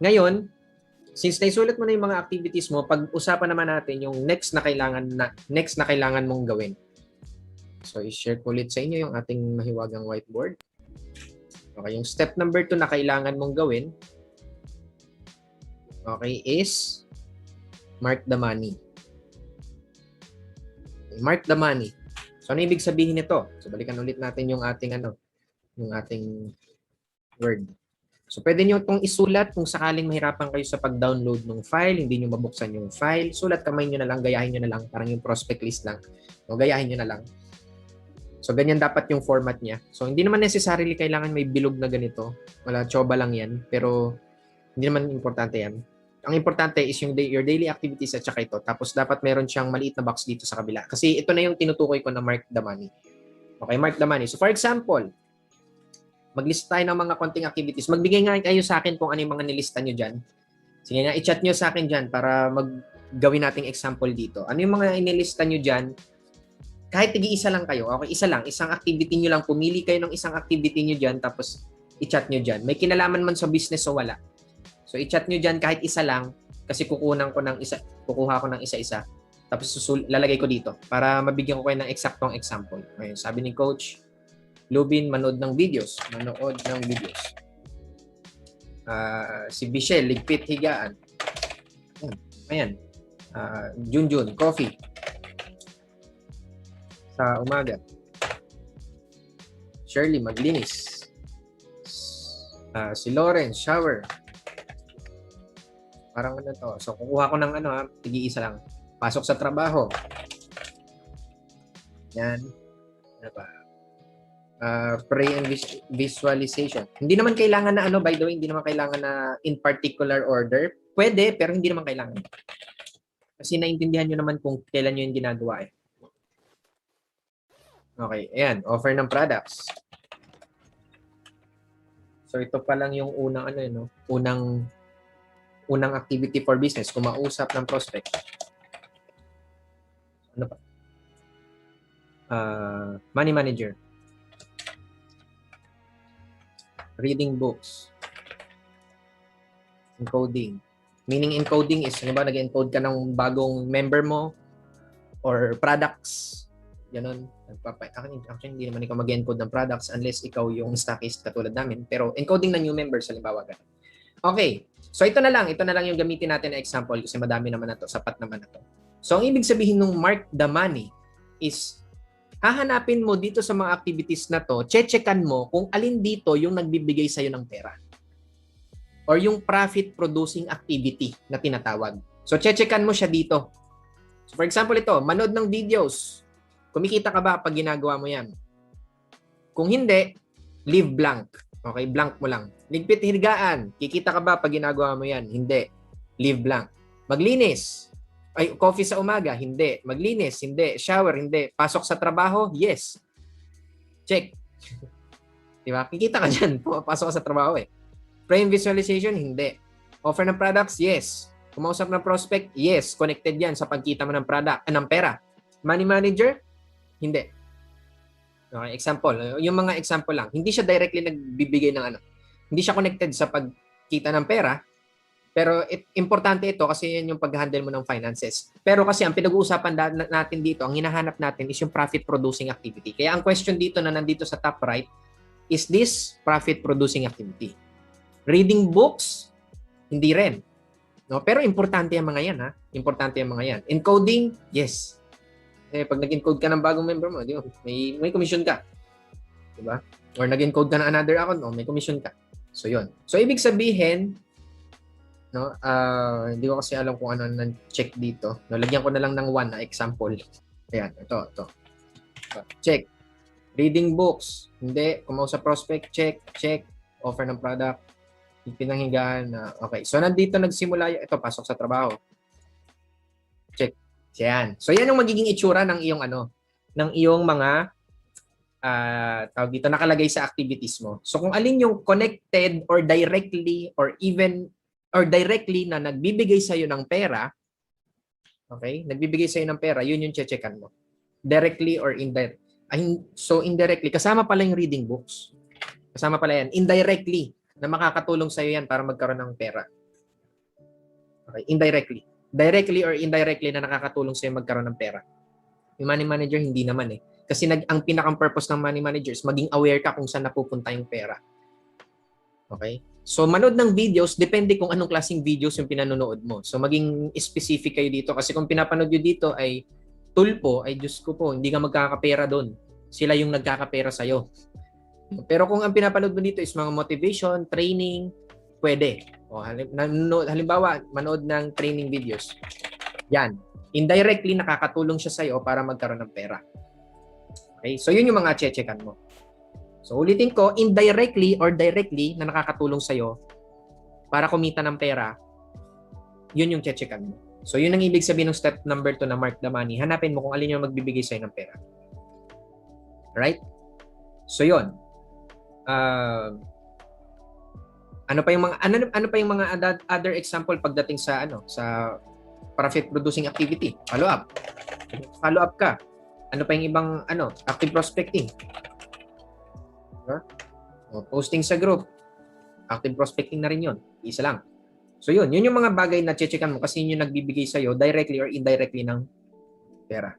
Ngayon, since naisulat mo na yung mga activities mo, pag-usapan naman natin yung next na kailangan mong gawin. So, i-share ko ulit sa inyo yung ating mahiwagang whiteboard. Okay, yung step number 2 na kailangan mong gawin, okay, is mark the money. Okay, mark the money. So, ano ibig sabihin nito? So, balikan ulit natin yung ating Word. So, pwede nyo itong isulat kung sakaling mahirapan kayo sa pag-download ng file, hindi nyo mabuksan yung file, sulat kamay nyo na lang, gayahin nyo na lang, parang yung prospect list lang. O, gayahin nyo na lang. So, ganyan dapat yung format niya. So, hindi naman necessarily kailangan may bilog na ganito. Wala, choba lang yan. Pero, hindi naman importante yan. Ang importante is your daily activities at saka ito. Tapos, dapat meron siyang maliit na box dito sa kabila. Kasi ito na yung tinutukoy ko na mark the money. Okay, mark the money. So, for example, mag-list tayo ng mga konting activities. Magbigay nga kayo sa akin kung ano yung mga nilista nyo dyan. Sige nga, i-chat nyo sa akin dyan para gawin nating example dito. Ano yung mga inilista nyo dyan? Kahit tigi-isa lang kayo, okay, isa lang, isang activity nyo lang, pumili kayo ng isang activity nyo dyan, tapos i-chat nyo dyan. May kinalaman man sa business o wala. So, i-chat nyo dyan kahit isa lang, kasi kukuha ko ng isa-isa, tapos lalagay ko dito para mabigyan ko kayo ng eksaktong example. Ngayon, sabi ni Coach Lubin, manood ng videos. Si Michelle, ligpit higaan. Ayan. Junjun, coffee. Sa umaga. Shirley, maglinis. Si Lawrence, shower. Parang ano to. So, kukuha ko ng tigi-isa lang. Pasok sa trabaho. Yan. Ano ba? Pray and visualization. Hindi naman kailangan na by the way, hindi naman kailangan na in particular order. Pwede, pero hindi naman kailangan. Kasi naintindihan nyo naman kung kailan nyo yung ginagawa eh. Okay, ayan. Offer ng products. So, ito pa lang yung unang activity for business. Kumausap ng prospect. Ano pa? Money manager. Reading books. Encoding. Meaning encoding is, nag-encode ka ng bagong member mo or products. Ganon. Actually, hindi naman ikaw mag-encode ng products unless ikaw yung stockist katulad namin. Pero encoding ng new members, halimbawa ganun. Okay. So, ito na lang yung gamitin natin na example kasi madami naman na to, sapat naman na to. So, ang ibig sabihin ng mark the money is hahanapin mo dito sa mga activities na to, checkan mo kung alin dito yung nagbibigay sa'yo ng pera. Or yung profit-producing activity na tinatawag. So, checkan mo siya dito. So, for example, ito, manood ng videos. Kumikita ka ba pag ginagawa mo yan? Kung hindi, leave blank. Okay, blank mo lang. Ligpit higaan. Kikita ka ba pag ginagawa mo yan? Hindi. Leave blank. Maglinis. Ay, coffee sa umaga, hindi. Maglinis, hindi. Shower, hindi. Pasok sa trabaho, yes. Check. Diba? Kikita ka dyan. Pasok ka sa trabaho eh. Frame visualization, hindi. Offer ng products, yes. Kumausap ng prospect, yes. Connected yan sa pagkita mo ng ng pera. Money manager, hindi. Okay, example. Yung mga example lang. Hindi siya directly nagbibigay ng Hindi siya connected sa pagkita ng pera. Pero importante ito kasi yan yung pag-handle mo ng finances. Pero kasi ang pinag-uusapan natin dito, ang hinahanap natin is yung profit-producing activity. Kaya ang question dito na nandito sa top right, is this profit-producing activity? Reading books, hindi rin. No? Pero importante yung mga yan. Ha? Importante yung mga yan. Encoding, yes. Pag nag-encode ka ng bagong member mo, di ba? May commission ka. Diba? Or nag-encode ka ng another account, may commission ka. So, yun. So, ibig sabihin, no, hindi ko kasi alam kung ano nang check dito. No, lagyan ko na lang ng 1 na example. Ayan, ito. Check. Reading books. Hindi. Kumausap prospect. Check. Offer ng product. Pinanghigaan. Okay. So, nandito nagsimula ito. Pasok sa trabaho. Check. Yan. So, yan yung magiging itsura ng iyong mga tawag dito, nakalagay sa activities mo. So, kung alin yung connected or directly na nagbibigay sa iyo ng pera, okay? Nagbibigay sa iyo ng pera, yun yung checkan mo. Directly or indirect. So indirectly, kasama pala yung reading books. Kasama pala yan. Indirectly, na makakatulong sa iyo yan para magkaroon ng pera. Okay? Indirectly. Directly or indirectly na nakakatulong sa'yo magkaroon ng pera. Yung money manager, hindi naman eh. Kasi ang pinakang purpose ng money manager is maging aware ka kung saan napupunta yung pera. Okay? So, manood ng videos, depende kung anong klaseng videos yung pinanonood mo. So, maging specific kayo dito. Kasi kung pinapanood nyo dito ay tulpo, ay Diyos ko po, hindi ka magkakapera doon. Sila yung nagkakapera sa'yo. Pero kung ang pinapanood mo dito is mga motivation, training, pwede. O, halimbawa, manood ng training videos. Yan. Indirectly, nakakatulong siya sa'yo para magkaroon ng pera. Okay? So, yun yung mga che-checkan mo. So, ulitin ko, indirectly or directly na nakakatulong sa'yo para kumita ng pera, yun yung che-checkan mo. So, yun ang ibig sabihin ng step number 2 na mark the money. Hanapin mo kung alin yung magbibigay sa'yo ng pera. Right? So, yun. Ano pa yung mga other example pagdating sa sa profit producing activity? Follow up. Follow up ka. Ano pa yung ibang active prospecting? O, posting sa group. Active prospecting na rin 'yon. Isa lang. So yun yung mga bagay na che-checkan mo kasi yun yung nagbibigay sa iyo directly or indirectly ng pera.